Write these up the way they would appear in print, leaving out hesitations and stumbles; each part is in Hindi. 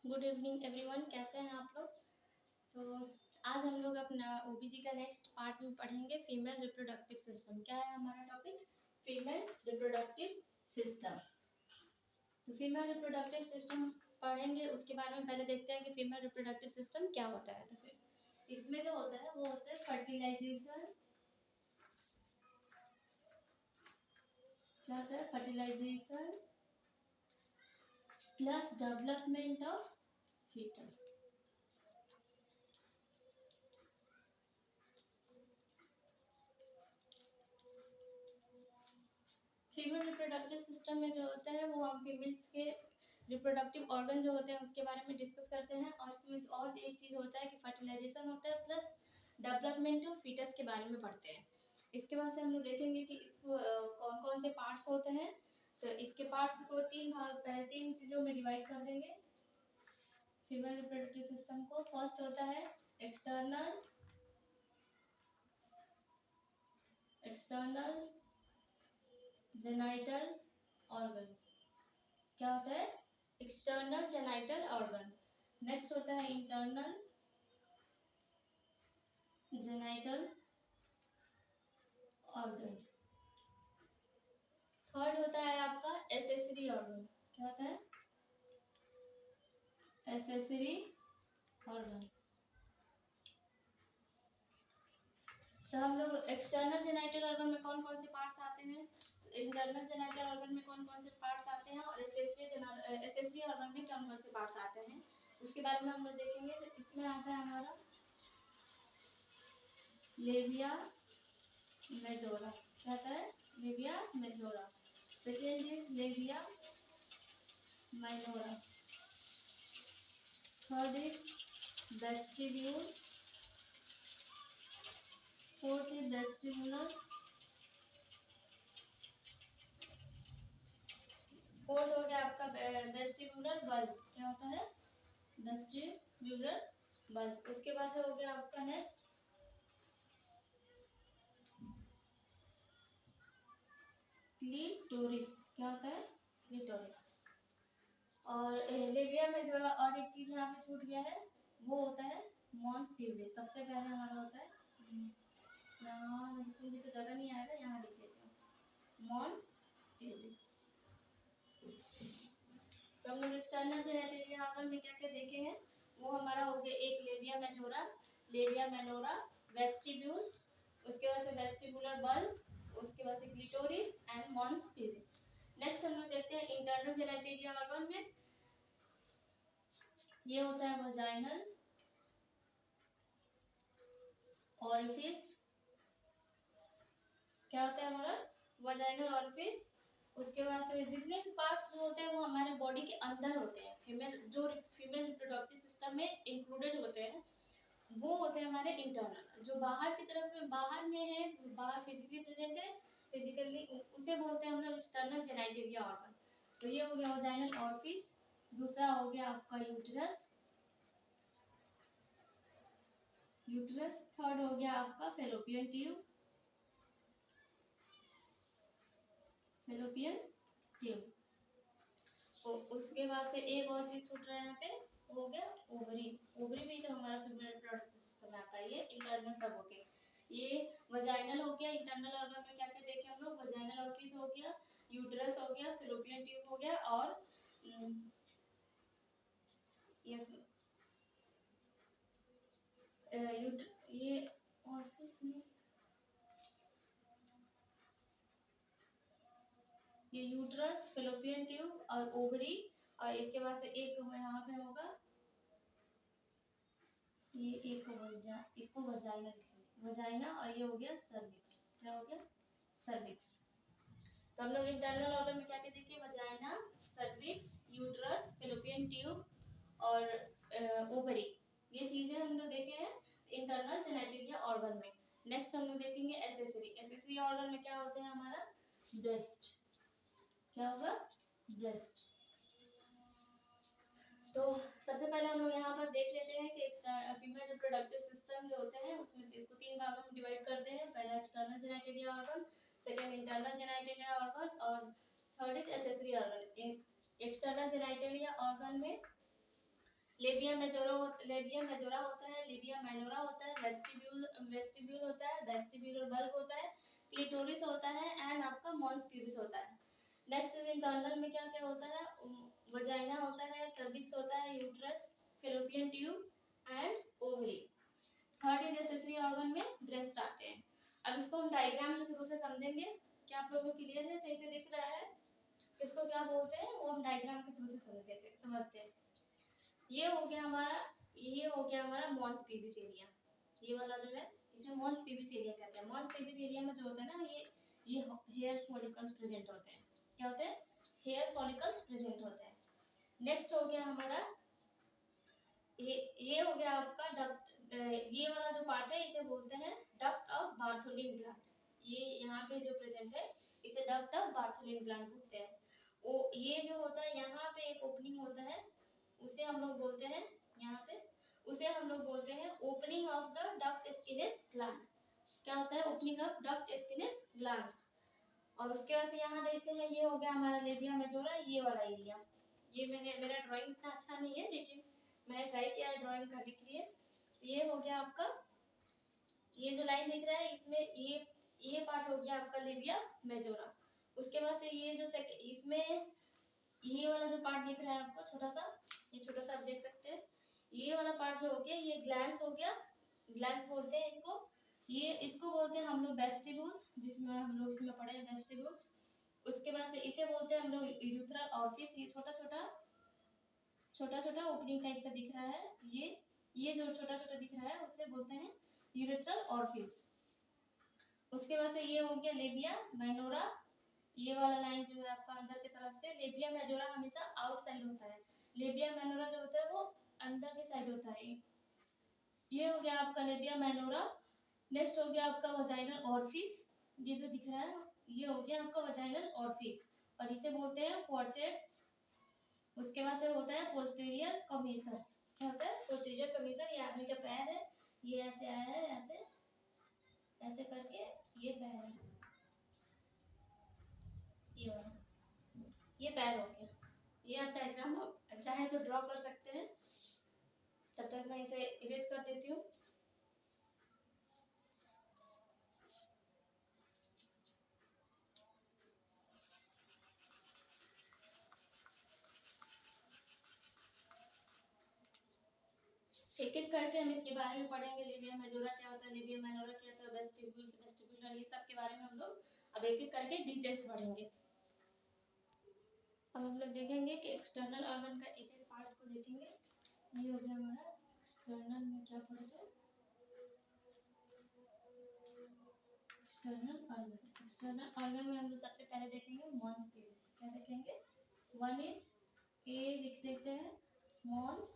गुड इवनिंग एवरीवन, कैसे हैं आप लोग। तो आज हम लोग अपना ओबीजी का नेक्स्ट पार्ट में पढ़ेंगे फीमेल रिप्रोडक्टिव सिस्टम। क्या है हमारा टॉपिक? Female reproductive system. तो फीमेल रिप्रोडक्टिव सिस्टम पढ़ेंगे, उसके बारे में पहले देखते हैं कि फीमेल रिप्रोडक्टिव सिस्टम क्या होता है। तो फिर इसमें जो होता है वो होता है फर्टिलाइजेशन। क्या होता है? Fertilisation plus development of foetus. Female reproductive system में जो होता है वो हम फीमेल्स के रिप्रोडक्टिव ऑर्गन जो होते हैं उसके बारे में डिस्कस करते हैं, और इसमें और एक चीज होता है कि फर्टिलाइजेशन होता है प्लस डेवलपमेंट ऑफ फीटस के बारे में पढ़ते हैं। इसके बाद से हम लोग देखेंगे कि इसको कौन कौन से पार्ट्स होते हैं। तो इसके पार्ट्स को तीन चीजों में डिवाइड कर देंगे फीमेल रिप्रोडक्टिव सिस्टम को। फर्स्ट होता है एक्सटर्नल एक्सटर्नल जेनाइटल ऑर्गन। क्या होता है? External genital organ. नेक्स्ट होता है इंटरनल जेनाइटल ऑर्गन। थर्ड होता है आपका एसेसरी ऑर्गन। क्या होता है? Accessory organ. तो हम लोग एक्सटर्नल जेनाइटल ऑर्गन में कौन कौन से पार्ट्स आते हैं, इंटरनल जेनाइटल ऑर्गन में कौन कौन से पार्ट्स आते हैं, और एसेसरी ऑर्गन में कौन कौन से पार्ट्स आते हैं, उसके बारे में हम लोग देखेंगे। तो इसमें आता है हमारा लेबिया मेजोरा। क्या होता है? Labia majora. Second is labia minora. Third is vestibule. Fourth is vestibular. Fourth हो गया आपका वेस्टिबुलर बल्ब। क्या होता है? Vestibular bulb. उसके बाद से हो गया आपका नेक्स्ट क्लीटोरिस। क्या होता है? क्लीटोरिस। और लेबिया में जो और एक चीज यहाँ पे छूट गया है वो होता है मॉन्स प्यूबिस। सबसे पहले हमारा होता है यहाँ, मुझे तो जगह नहीं आएगा, यहाँ लिख देते हैं मॉन्स प्यूबिस। तो हम लोग एक्सटर्नल जेनेटल ऑर्गन में क्या क्या देखे हैं वो हमारा हो गया एक labia majora, labia minora, vestibules, उसके बाद से वेस्टिबुलर बल्ब, उसके बाद से clitoris and mons pubis. Next हम लोग देखते हैं इंटरनल जेनेटल ऑर्गन में। ये होता है वजाइनल ऑरिफिस। क्या होता है हमारा? Vaginal orifice. उसके बाद से जितने भी पार्ट्स जो होते हैं वो हमारे बॉडी के अंदर होते हैं, फीमेल रिप्रोडक्टिव सिस्टम में इंक्लूडेड होते हैं, वो होते हैं हमारे इंटरनल। जो बाहर की तरफ में बाहर में है, बाहर फिजिकली प्रेजेंट है, फिजिकली उसे बोलते हैं हम लोग एक्सटर्नल जेनाइटल ऑर्गन। तो ये हो गया वजाइनल ऑरिफिस। दूसरा हो गया आपका यूट्रस। थर्ड हो गया आपका फेलोपियन ट्यूब। Fallopian tube. तो उसके बाद से एक और चीज छूट रहा है यहाँ पे, वो हो गया ओवरी। ओवरी भी तो हमारा फीमेल रिप्रोडक्टिव सिस्टम में आता है। ये इंटरनल सब हो गए। ये वजाइनल हो गया। इंटरनल ऑर्गन में क्या क्या देखे हम लोग? वजाइनल ऑफिस हो गया, यूट्रस हो गया, फेलोपियन ट्यूब हो गया, और यस ये ऑफिस नहीं, ये यूट्रस, फेलोपियन ट्यूब और ओवरी। और इसके बाद से एक यहाँ पे होगा, ये एक इसको वजाइना लिखेंगे, वजाइना। और ये हो गया सर्विक्स। क्या हो गया? सर्विक्स। तो हम लोग इंटरनल ऑर्गन में क्या क्या देखे? Vagina, cervix, uterus, fallopian tube और ओवरी। ये चीजें हम लोग देखे हैं इंटरनल जेनेटिक ऑर्गन में। नेक्स्ट हम लोग देखेंगे एसेसरी। एसेसरी ऑर्गन में क्या होते हैं हमारा? ब्रेस्ट। क्या होगा? ब्रेस्ट। तो सबसे पहले हम लोग यहाँ पर देख लेते हैं कि फीमेल रिप्रोडक्टिव सिस्टम जो होते हैं उसमें इसको तीन भागों में डिवाइड करते हैं। पहला external genital organ, second internal genital organ, और third is accessory organ. External genital organ में लेबिया मेजोरा होता है, लेबिया माइनोरा होता है, वेस्टिब्यूल होता है, वेस्टिब्यूलर बल्ब होता है, क्लिटोरिस होता है एंड आपका मॉन्स प्यूबिस होता है। नेक्स्ट इंटरनल में क्या क्या होता है, वजाइना होता है, सर्विक्स होता है, uterus, fallopian tube and ovary. Third is accessory organ में ब्रेस्ट आते हैं। अब इसको हम डायग्राम के थ्रू से समझेंगे। क्या आप लोगों को क्लियर है, सही से दिख रहा है? इसको क्या बोलते हैं वो हम डायग्राम के थ्रू से समझते हैं। ये हो गया हमारा मॉन्स पीविस एरिया। ये वाला जो है इसे मॉन्स पीविस एरिया कहते हैं। मॉन्स पीविस एरिया में जो होता है ना, ये हेयर फॉलिकल्स प्रेजेंट होते हैं। क्या होते हैं? हेयर फॉलिकल्स प्रेजेंट होते हैं। नेक्स्ट हो गया हमारा ये हो गया आपका डक्ट। ये वाला जो पार्ट है इसे बोलते हैं डक्ट ऑफ बार्थोलिन ग्लैंड। ये यहाँ पे जो प्रेजेंट है इसे डक्ट ऑफ बार्थोलिन ग्लैंड बोलते हैं। वो ये जो होता है यहाँ पे एक ओपनिंग होता है, उसे हम लोग बोलते हैं opening of the duct Skene's gland. क्या होता है? Opening of duct Skene's gland. और उसके बाद से यहाँ देखते हैं, ये हो गया हमारा लेबिया मेजोरा, ये वाला एरिया। ये मेरा ड्राइंग इतना अच्छा नहीं है, लेकिन मैंने ट्राई किया है ड्राइंग करने के लिए। ये हो गया आपका, ये जो लाइन दिख रहा है इसमें ये पार्ट हो गया आपका लेबिया मेजोरा। उसके बाद से ये जो इसमें ये वाला जो पार्ट दिख रहा है आपको छोटा सा, ये छोटा सा आप देख सकते हैं। ये वाला पार्ट जो हो गया ये ग्लैंड्स हो गया, ग्लैंड्स बोलते हैं इसको। ये इसको बोलते हैं हम लोग वेस्टिबुल्स, जिसमें हम लोग इसमें पढ़े हैं वेस्टिबुल्स। उसके बाद से इसे बोलते हैं हम लोग यूरेथ्रल ऑरिफिस। ये छोटा छोटा ओपनिंग टाइप का दिख रहा है, ये जो छोटा छोटा दिख रहा है उसे बोलते हैं यूरेथ्रल ऑरिफिस। उसके बाद से ये हो गया लेबिया माइनोरा। ये वाला लाइन जो है आपका अंदर की तरफ से, लेबिया मेजोरा हमेशा आउटसाइड होता है, लेबिया माइनोरा जो होता है वो अंदर की साइड होता है। ये हो गया आपका लेबिया माइनोरा। नेक्स्ट हो गया आपका वजाइनल ऑरिफिस। ये जो दिख रहा है ये हो गया आपका वजाइनल ऑरिफिस, और इसे बोलते हैं फॉर्सेप्स। उसके बाद से होता है पोस्टीरियर कमीसर। क्या होता है? पोस्टीरियर कमीसर। ये आदमी का पैर है, ये ऐसे आया है, ऐसे ऐसे करके ये पैर है, ये पैर हो गया। ये आप डायग्राम चाहे तो ड्रॉ कर सकते हैं। तब तक मैं इसे इरेज कर देती हूँ। एक एक करके हम इसके बारे में पढ़ेंगे। लेबिया मेजोरा क्या होता है, लेबिया माइनोरा क्या होता है, वेस्टिब्यूलर, ये सब के बारे में हम लोग अब एक एक करके डिटेल्स पढ़ेंगे। अब हम लोग देखेंगे कि एक्सटर्नल ऑर्गन का एक एक पार्ट को देखेंगे। ये हो गया हमारा एक्सटर्नल में क्या पढ़ेंगे, एक्सटर्नल ऑर्गन में हम लोग सबसे पहले देखेंगे मॉन्स पीविस। क्या देखेंगे? वन इज ए लिख देते हैं, मॉन्स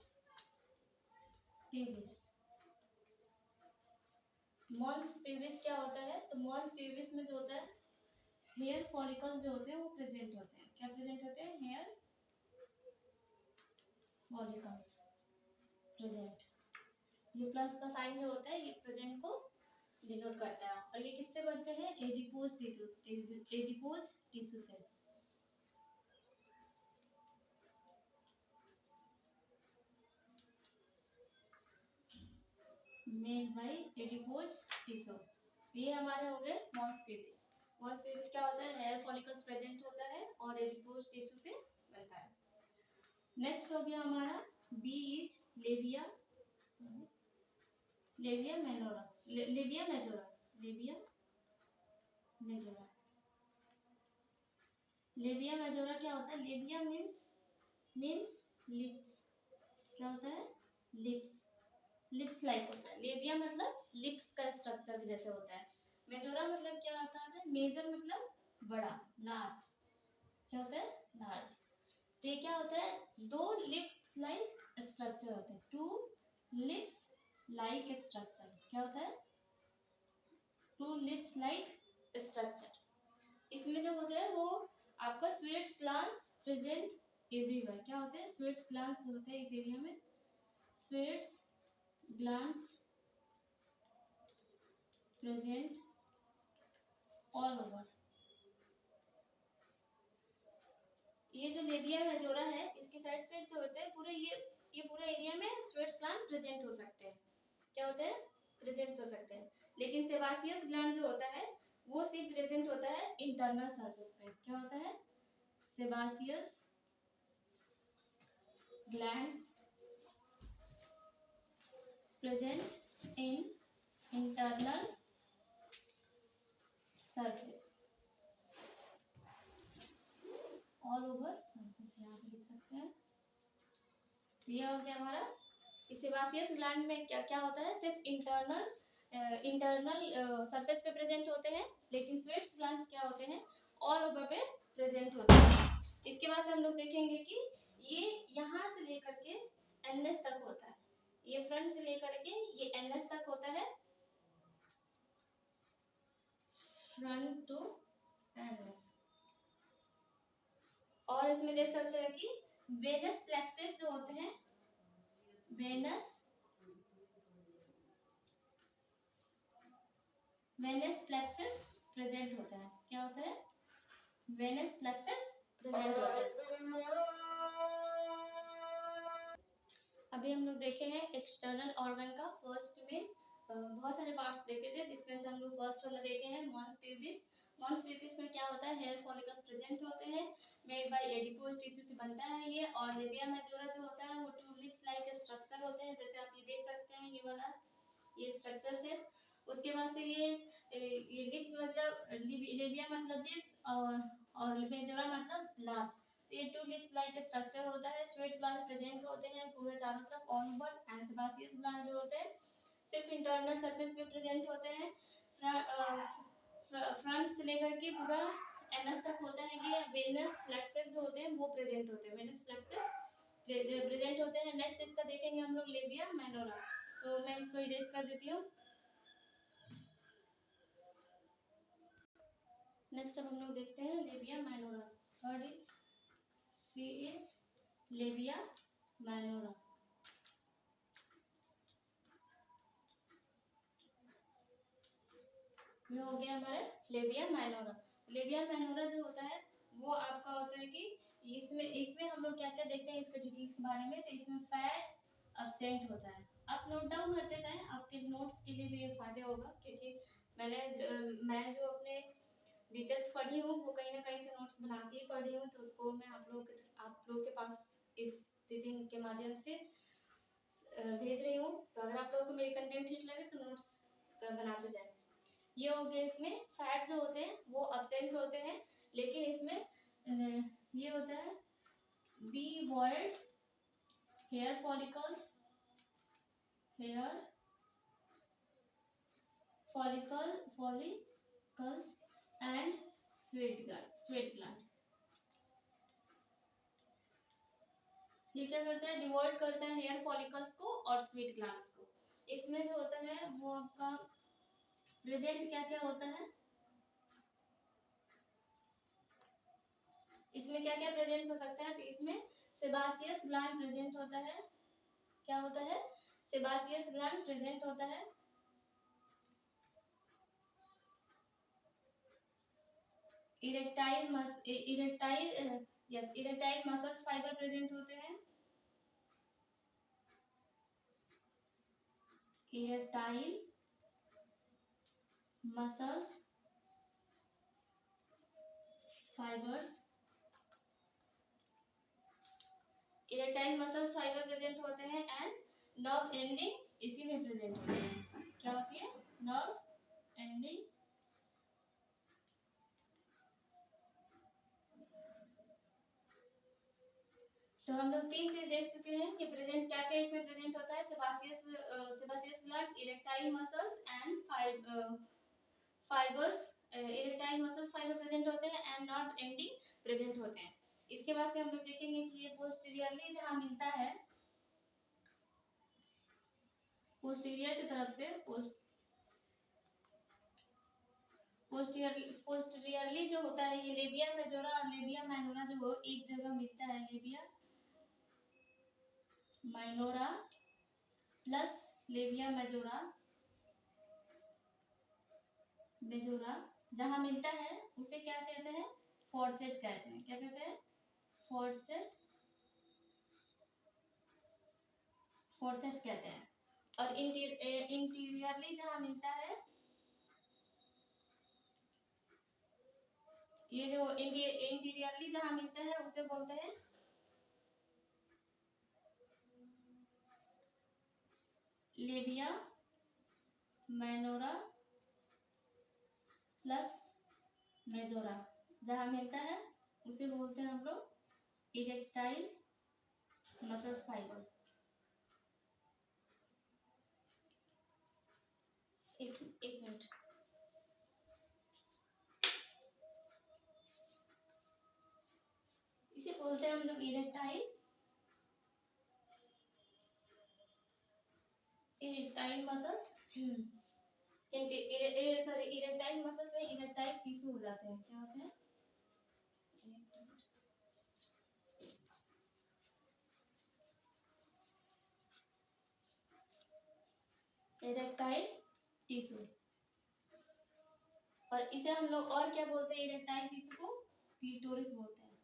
पीविस। मॉन्स पीविस क्या होता है? तो मॉन्स पीविस में जो होता है हेयर फॉलिकल्स जो होते हैं वो प्रेजेंट होते हैं। क्या प्रेजेंट होते हैं? Hair follicles present. ये प्लस का साइन जो होता है ये प्रेजेंट को डिनोट करता है। और ये किससे बनते हैं? एडिपोज टिश्यू से। Made by adipose tissue. ये हमारे हो गए मॉन्स पीविस। मॉन्स पीविस क्या होता है? हेयर फॉलिकल्स प्रेजेंट होता है और एडिपोज टिश्यू से बनता है। नेक्स्ट हो गया हमारा B is labia majora. Labia majora क्या होता है? Labia means lips. क्या होता है? लिप्स लाइक होता है। लेबिया मतलब लिप्स का स्ट्रक्चर जैसे होता है। मेजोरा मतलब क्या होता है? मेजर मतलब बड़ा, लार्ज। क्या होता है? लार्ज। तो ये क्या होता है? दो लिप्स लाइक स्ट्रक्चर होते हैं, टू लिप्स लाइक स्ट्रक्चर। क्या होता है? To lips like structure. इसमें जो होता है वो आपका स्वीट्स ग्लैंड्स प्रेजेंट एवरीवेयर। क्या होते हैं? स्वीट्स ग्लैंड्स होते हैं इस एरिया में, sweets glands present all over. ये जो लेबिया मेजोरा है इसके साइड जो होता है पूरे ये पूरा एरिया प्रेजेंट हो सकते हैं। क्या होते हैं? प्रेजेंट हो सकते हैं। लेकिन सेबासियस ग्लैंड जो होता है वो सिर्फ प्रेजेंट होता है इंटरनल सरफेस पे। क्या होता है? Sebaceous glands present in internal surface all over surface, यहाँ पे लिख सकते हैं। ये हो गया हमारा। इस सेबासियस ग्लैंड में क्या क्या होता है? सिर्फ इंटरनल सरफेस पे प्रेजेंट होते हैं, लेकिन स्वेट्स ग्लैंड्स क्या होते हैं? ऑल ओवर पे प्रेजेंट होते हैं। इसके बाद से हम लोग देखेंगे कि ये यहाँ से लेकर के एनएस तक होता है। ये फ्रंट से लेकर के ये एनएस तक होता है, फ्रंट टू एनएस। और इसमें देख सकते हैं कि वेनस प्लेक्सेस जो होते हैं, वेनस प्लेक्सेस प्रेजेंट होता है। क्या होता है? वेनस प्लेक्सेस प्रेजेंट होता है। अभी हम लोग देखे हैं एक्सटर्नल ऑर्गन का। फर्स्ट में बहुत सारे पार्ट्स देखे थे, जिसमें से हम लोग फर्स्ट वाला देखे हैं मॉन्स पेल्विस। मॉन्स पेल्विस में क्या होता है? हेयर फॉलिकल्स प्रेजेंट होते हैं, मेड बाय एडिपोज टिश्यू से बनता है ये। और लेबिया मेजोरा जो होता है वो टू लिप्स लाइक स्ट्रक्चर होते हैं, जैसे आप ये देख सकते हैं ये वाला ये स्ट्रक्चर से। उसके बाद से ये लिप्स मतलब लेबिया मतलब लिप्स और मेजोरा मतलब लार्ज। तो ये टू लिप्स लाइक स्ट्रक्चर होता है। स्वेट ग्लैंड प्रेजेंट होते हैं पूरे चारों तरफ all over. And sebaceous gland जो होते हैं सिर्फ इंटरनल सरफेस पे प्रेजेंट होते हैं। फ्रंट से लेकर के पूरा एनस तक होता है कि वेनस फ्लेक्सेस जो होते हैं वो प्रेजेंट होते हैं। वेनस फ्लेक्सेस प्रेजेंट होते हैं। नेक्स्ट इसका देखेंगे हम लोग लेबिया माइनोरा। तो मैं इसको इरेज कर देती हूँ। नेक्स्ट अब हम लोग देखते हैं labia minora. Third is labia minora. ये हो गया हमारे लेबिया माइनोरा। लेबिया माइनोरा जो होता है वो आपका होता है कि इसमें हम लोग क्या क्या देखते हैं इसके डिटेल्स के बारे में। तो इसमें फैट अब्सेंट होता है। आप नोट डाउन करते जाएं, आपके नोट्स के लिए भी ये फायदा होगा, क्योंकि मैं जो अपने डिटेल्स पढ़ी हूँ वो कहीं ना कहीं से नोट्स बना के ही पढ़ी हूँ, तो उसको मैं आप लोगों के पास इस टीचिंग के माध्यम से भेज रही हूँ। तो अगर आप लोगों को मेरी कंटेंट ठीक लगे तो नोट्स बनाते जाए। ये हो गया। इसमें फैट जो होते हैं वो अब्सेंट होते हैं, लेकिन इसमें ये होता है devoid hair follicles and sweat gland. ये क्या करता है? डिवॉइड करता है हेयर फॉलिकल्स को और स्वेट ग्लैंड्स को। इसमें जो होता है वो आपका प्रेजेंट क्या क्या होता है? इसमें क्या क्या प्रेजेंट हो सकता है? तो इसमें सेबासियस ग्लैंड प्रेजेंट होता है। क्या होता है? सेबासियस ग्लैंड प्रेजेंट होता है। इरेक्टाइल मसल्स फाइबर प्रेजेंट होते हैं। इरेक्टाइल मसल्स फाइबर्स प्रेजेंट होते हैं। एंड नर्व एंडिंग इसी में प्रेजेंट होते हैं। क्या होती है? Nerve ending. तो हम लोग तीन चीज देख चुके हैं कि प्रेजेंट क्या क्या इसमें प्रेजेंट होता है। Sebaceous gland, erectile muscles and fibres. Erectile muscles fibre present होते हैं एंड नर्व एंडिंग प्रेजेंट होते हैं। इसके बाद से हम लोग देखेंगे कि ये पोस्टीरियरली जहां मिलता है, पोस्टीरियर की तरफ से पोस्टीरियरली जो होता है ये लेबिया मेजोरा और लेबिया माइनोरा जो हो एक जगह मिलता है। Labia minora plus labia majora जहां मिलता है उसे क्या कहते हैं? फॉर्सेट कहते हैं। क्या कहते हैं? फॉर्सेट कहते हैं। और इंटीरियरली जहाँ मिलता है, ये जो इंटीरियरली जहाँ मिलता है उसे बोलते हैं लेबिया माइनोरा प्लस मेजोरा, जहाँ मिलता है उसे बोलते हैं हम लोग इरेक्टाइल मसल्स फाइबर। एक मिनट, इसे बोलते हैं हम लोग erectile muscles, sorry erectile muscles में इरेक्टाइल टिश्यू हो जाते हैं। क्या होते हैं? Erectile tissue. और इसे हम लोग और क्या बोलते हैं? इरेक्टाइल टिश्यू को क्लिटोरिस बोलते हैं।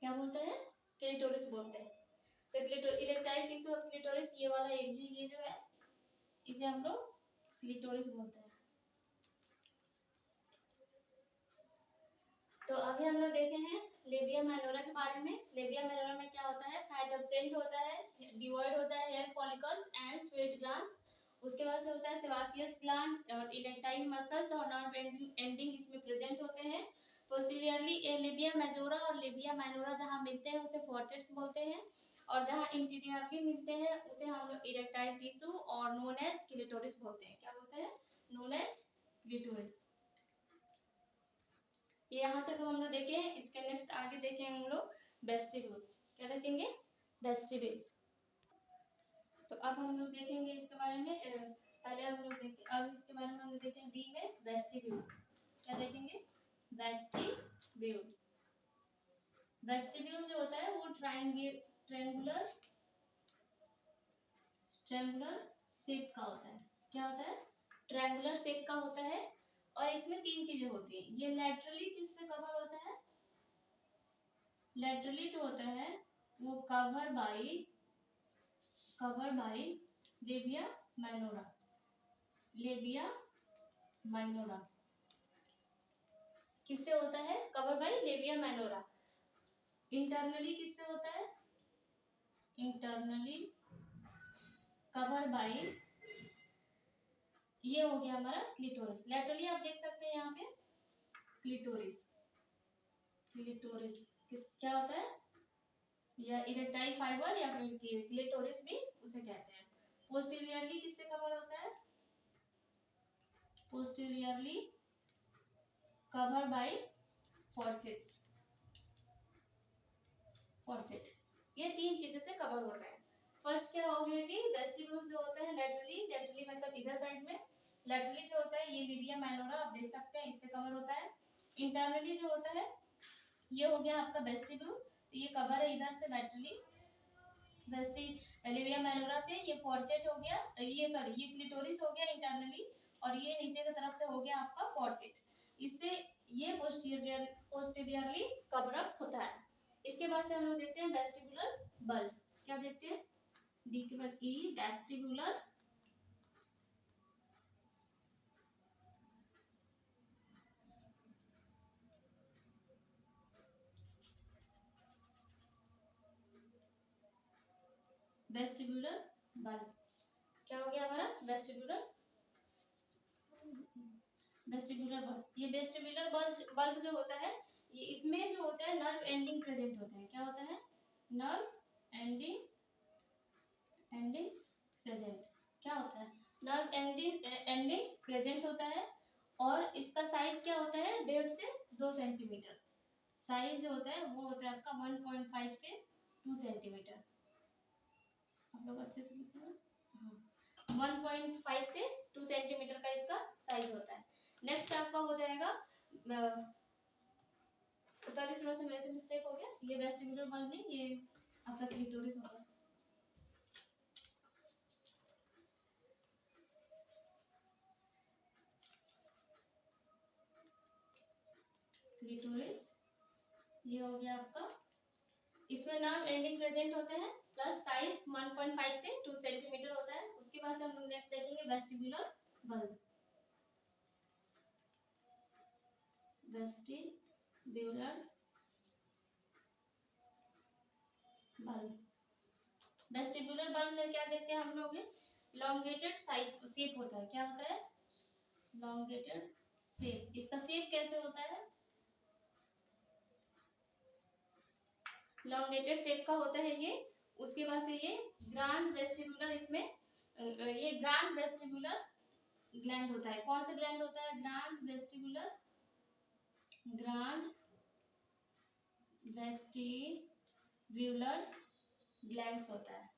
क्या बोलते हैं? क्लिटोरिस बोलते हैं। तो इरेक्टाइल टिश्यू और क्लिटोरिस, ये वाला एरिया, ये जो है इसे हम लोग क्लिटोरिस बोलते हैं। तो अभी हम लोग देखे हैं लेबिया माइनोरा के बारे में। लेबिया माइनोरा में क्या होता है? फैट एब्सेंट होता है, डिवॉइड होता है hair follicles and sweat glands. उसके बाद से होता है सेबासियस ग्लैंड और इरेक्टाइल मसल्स और नर्व एंडिंग इसमें प्रेजेंट होते हैं। पोस्टीरियरली लेबिया मेजोरा और लेबिया माइनोरा जहाँ मिलते हैं उसे फॉर्सेट्स बोलते हैं, और जहाँ इंटीरियरली मिलते हैं उसे हम लोग इरेक्टाइल टिश्यू और नोन एज क्लिटोरिस बोलते हैं। क्या बोलते हैं? Known as clitoris. ये यहाँ तक हम लोग देखे हैं। इसके नेक्स्ट आगे देखेंगे हम लोग वेस्टिब्यूल्स। क्या देखेंगे? वेस्टिब्यूल्स। तो अब हम लोग देखेंगे इसके बारे में, पहले हम लोग देखें, अब इसके बारे में हम लोग देखेंगे बी में वेस्टिब्यूल। क्या देखेंगे? वेस्टिब्यूल। वेस्टिब्यूल जो होता है वो ट्रायंगुलर ट्रायंगुलर शेप का होता है। क्या होता है? ट्रायंगुलर शेप का होता है। और इसमें तीन चीजें होती है। ये लैटरली किससे कवर होता है? लैटरली जो होता है वो cover by labia minora. Labia minora किससे होता है? Cover by labia minora. Internally किससे होता है? इंटरनली कवर बाय, ये हो गया हमारा क्लिटोरिस। लैटरली आप देख सकते हैं यहाँ पे क्लिटोरिस। क्लिटोरिस क्या होता है? या इरेक्टाइल फाइबर या फिर क्लिटोरिस भी उसे कहते हैं। पोस्टीरियरली किससे कवर होता है? Posteriorly cover by fourchettes. Fourchette, ये तीन चीजों से कवर होता है। फर्स्ट क्या हो गया कि वेस्टिब्यूल जो होता है लेटरली मतलब इधर साइड में, लेटरली जो होता है ये लिबिया माइनोरा आप देख सकते हैं, इससे कवर होता है। इंटरनली जो होता है ये हो गया आपका वेस्टिब्यूल, ये कवर है इधर से लेटरली वेस्टी लिबिया माइनोरा से। ये फॉर्सेट हो गया, ये सॉरी ये क्लिटोरिस हो गया इंटरनली, और ये नीचे की तरफ से हो गया आपका फॉर्सेट। इससे ये पोस्टीरियरली कवर अप होता है। इसके बाद से हम लोग देखते हैं वेस्टिबुलर बल्ब। क्या देखते हैं? डी के बाद ई, वेस्टिबुलर वेस्टिबुलर बल्ब। क्या हो गया हमारा? Vestibular bulb. ये वेस्टिबुलर बल्ब जो होता है, ये इसमें जो होता है नर्व एंडिंग प्रेजेंट होता है। क्या होता है? Nerve ending present. क्या होता है? नर्व एंडिंग प्रेजेंट होता है। और इसका साइज क्या होता है? 1.5 से 2 सेंटीमीटर। साइज जो होता है वो होता है आपका 1.5 से 2 सेंटीमीटर। आप लोग अच्छे से लिखते हैं। हाँ, 1.5 से 2 सेंटीमीटर का इसका साइज होता है। नेक्स्ट आपका हो जाएगा, सॉरी थोड़ा सा मेरे से मिस्टेक हो गया, ये वेस्टिबुलर बल्ब नहीं, ये आपका क्लिटोरिस होगा। क्लिटोरिस ये हो गया आपका। इसमें नर्व एंडिंग प्रेजेंट होते हैं, प्लस साइज 1.5 से 2 वेस्टिब्यूलर बल्ब। वेस्टिब्यूलर बल्ब में क्या देखते हैं हम लोग, लॉन्गेटेड शेप होता है। क्या होता है? Elongated shape. इसका शेप कैसे होता है? लॉन्गेटेड शेप का होता है ये। उसके बाद से ये ग्रांड वेस्टिबुलर, इसमें ये ग्रांड वेस्टिबुलर ग्लैंड होता है। कौन सा ग्लैंड होता है? ग्रांड वेस्टिबुलर ग्लैंड्स होता है।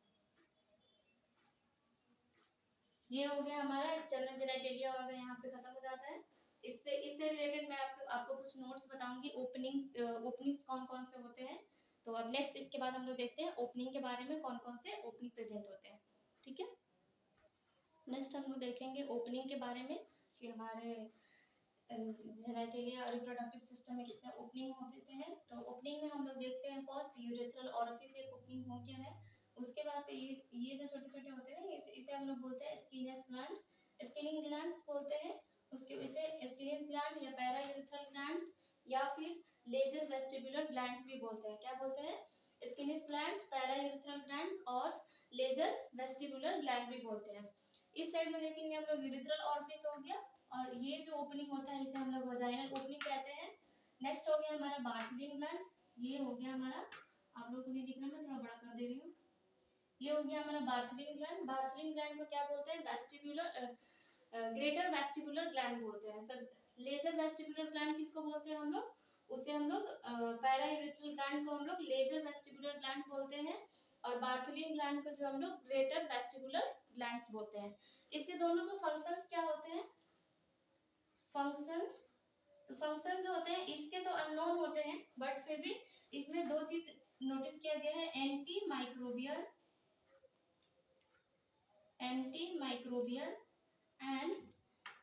ये हो गया हमारा एक्सटर्नल जेनिटलिया ऑर्गन, यहाँ पे खत्म हो जाता है। इससे रिलेटेड मैं आपको कुछ नोट्स बताऊंगी। ओपनिंग्स कौन कौन से होते हैं। तो अब नेक्स्ट इसके बाद हम लोग देखते हैं ओपनिंग के बारे में, कौन कौन से ओपनिंग प्रेजेंट होते हैं। ठीक है, नेक्स्ट हम लोग देखेंगे ओपनिंग के बारे में कि हमारे जेनिटलिया और रिप्रोडक्टिव सिस्टम में कितने ओपनिंग होते हैं। तो ओपनिंग में हम लोग देखते हैं फर्स्ट यूरेथ्रल ओरिफिस एक ओपनिंग हो गया है। उसके बाद से ये जो छोटे छोटे होते हैं इसे हम लोग बोलते हैं स्किनस ग्लैंड, स्किनिंग ग्लैंड्स बोलते हैं। उसके इसे स्किनस ग्लैंड या पैरा यूरेथ्रल ग्लैंड्स या फिर लेजर वेस्टिबुलर ग्लैंड्स भी बोलते हैं। क्या बोलते हैं? स्किनस ग्लैंड्स, पैरा यूरेथ्रल ग्लैंड और लेजर वेस्टिबुलर ग्लैंड भी बोलते हैं। इस साइड में देखेंगे हम लोग यूरेथ्रल ओरिफिस हो गया, और ये जो ओपनिंग होता है इसे हम लोग वजाइनल ओपनिंग कहते हैं। नेक्स्ट हो गया हमारा बार्थलिन ग्लैंड, ये हो गया हमारा, आप लोगों को नहीं दिख रहा, मैं थोड़ा बड़ा कर दे रही हूँ। ये हो गया हमारा बार्थलिन ग्लैंड। बार्थलिन ग्लैंड को क्या बोलते हैं? वेस्टिबुलर ग्रेटर वेस्टिबुलर ग्लैंड बोलते हैं। सर लेजर वेस्टिबुलर ग्लैंड किसको बोलते हैं हम लोग? उसे हम लोग पैरा यूरेथ्रल ग्लैंड को हम लोग लेजर वेस्टिबुलर ग्लैंड बोलते हैं, और बार्थलिन ग्लैंड को जो हम लोग ग्रेटर वेस्टिबुलर ग्लैंड्स बोलते हैं। इसके दोनों को फंक्शंस क्या होते हैं? फंक्शंस जो होते हैं इसके तो अननोन होते हैं, बट फिर भी इसमें दो चीज नोटिस किया गया है, anti microbial and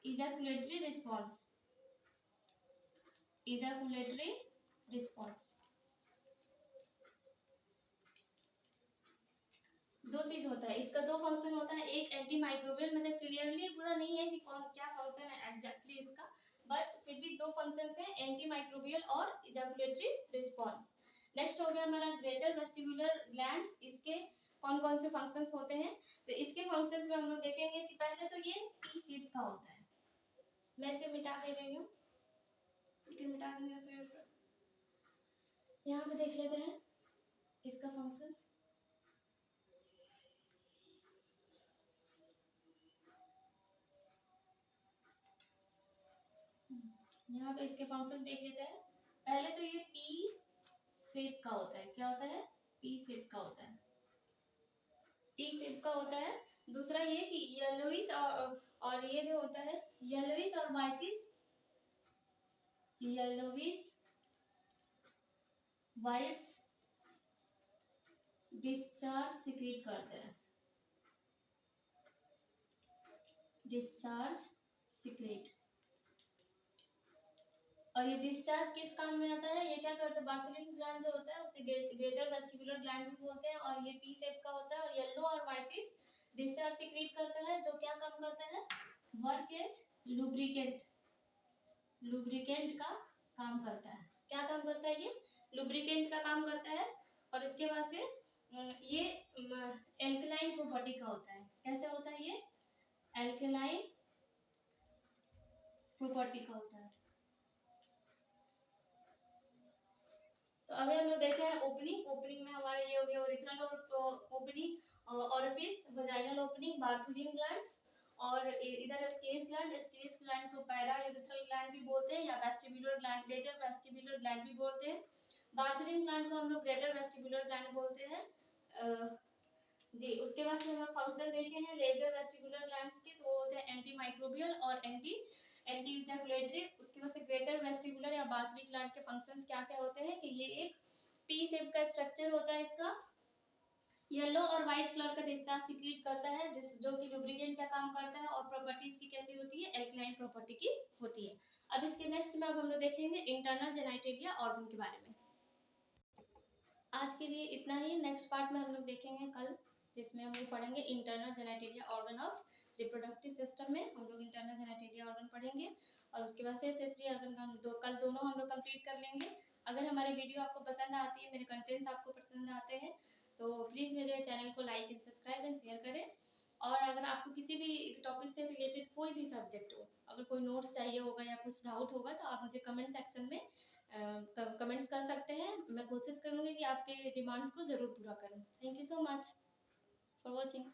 ejaculatory response. दो चीज होता है, इसका दो फंक्शन होता है। एक एंटी माइक्रोबियल, मतलब क्लियरली पूरा नहीं है कि कौन क्या फंक्शन है एग्जैक्टली इसका, बट फिर भी दो फंक्शन है, एंटी माइक्रोबियल और इजैकुलेटरी रिस्पॉन्स। नेक्स्ट हो गया हमारा ग्रेटर वेस्टिबुलर ग्लैंड्स। इसके कौन कौन से फंक्शंस होते हैं? तो इसके फंक्शंस में हम लोग देखेंगे कि पहले तो ये टी शेप का होता है। मैं इसे मिटा दे रही हूँ, लेकिन मिटा दूंगा फिर यहाँ पे देख लेते हैं इसका फंक्शंस। यहाँ पे इसके फंक्शन देख लेते हैं। पहले तो ये पी शेप का होता है। क्या होता है? पी शेप का होता है। पी शेप का होता है। दूसरा ये कि येलोइश और ये जो होता है येलोइश और whitish, yellowish whites discharge secrete करते हैं, डिस्चार्ज सिक्रीट। और ये डिस्चार्ज किस काम में आता है? ये क्या करते हैं? बार्थलिन ग्लैंड जो होता है उसे ग्रेटर वेस्टिबुलर ग्लैंड भी बोलते हैं, और ये पी शेप का होता है, और येलो और व्हाइटिश डिस्चार्ज सिक्रीट करता है, जो क्या काम करता है? वर्क एज लुब्रिकेंट का काम करता है। क्या काम करता है? ये लुब्रिकेंट का काम करता है। और इसके बाद से ये एल्कलाइन प्रॉपर्टी का होता है। कैसे होता है? ये एल्कलाइन प्रॉपर्टी का होता है। तो अभी हम लोग देखे हैं ओपनिंग में हमारे ये हो गया urethral opening, orifice, vaginal opening, Bartholin glands, और इधर स्किनस ग्लैंड को पैरा यूरेथ्रल ग्लैंड भी बोलते हैं, या vestibular gland, lesser vestibular gland भी बोलते हैं। बार्थलिन ग्लैंड को हम लोग ग्रेटर वेस्टिबुलर ग्लैंड बोलते हैं। जी, उसके बाद से हम फंक्शन देखे हैं लेजर वेस्टिबुलर ग्लैंड्स के, तो वो होते हैं एंटी माइक्रोबियल और एंटी इजैकुलेटरी। उसके बाद से ग्रेटर वेस्टिबुलर या बार्थलिन ग्लैंड के फंक्शंस क्या क्या होते हैं कि ये एक पी शेप का स्ट्रक्चर होता है, इसका येलो और व्हाइट कलर का डिस्चार्ज सिक्रीट करता है, जो कि लुब्रिकेंट का काम करता है, और प्रॉपर्टीज की कैसी होती है? एल्कलाइन प्रॉपर्टी की होती है। अब इसके नेक्स्ट में अब हम लोग देखेंगे इंटरनल जेनिटलिया ऑर्गन के बारे में। आज के लिए इतना ही। नेक्स्ट पार्ट में हम लोग देखेंगे कल, जिसमें हम लोग पढ़ेंगे internal genitalia organ of reproductive system में हम लोग इंटरनल जेनिटलिया ऑर्गन पढ़ेंगे। और उसके बाद से एसेसरी हम कल दोनों हम लोग कंप्लीट कर लेंगे। अगर हमारी वीडियो आपको पसंद आती है, मेरे कंटेंट्स आपको पसंद आते हैं, तो प्लीज़ मेरे चैनल को like and subscribe and share करें। और अगर आपको किसी भी टॉपिक से रिलेटेड कोई भी सब्जेक्ट हो, अगर कोई नोट्स चाहिए होगा या कुछ डाउट होगा, तो आप मुझे कमेंट सेक्शन में कमेंट्स कर सकते हैं। मैं कोशिश करूँगी कि आपके डिमांड्स को ज़रूर पूरा करूँ। Thank you so much for watching.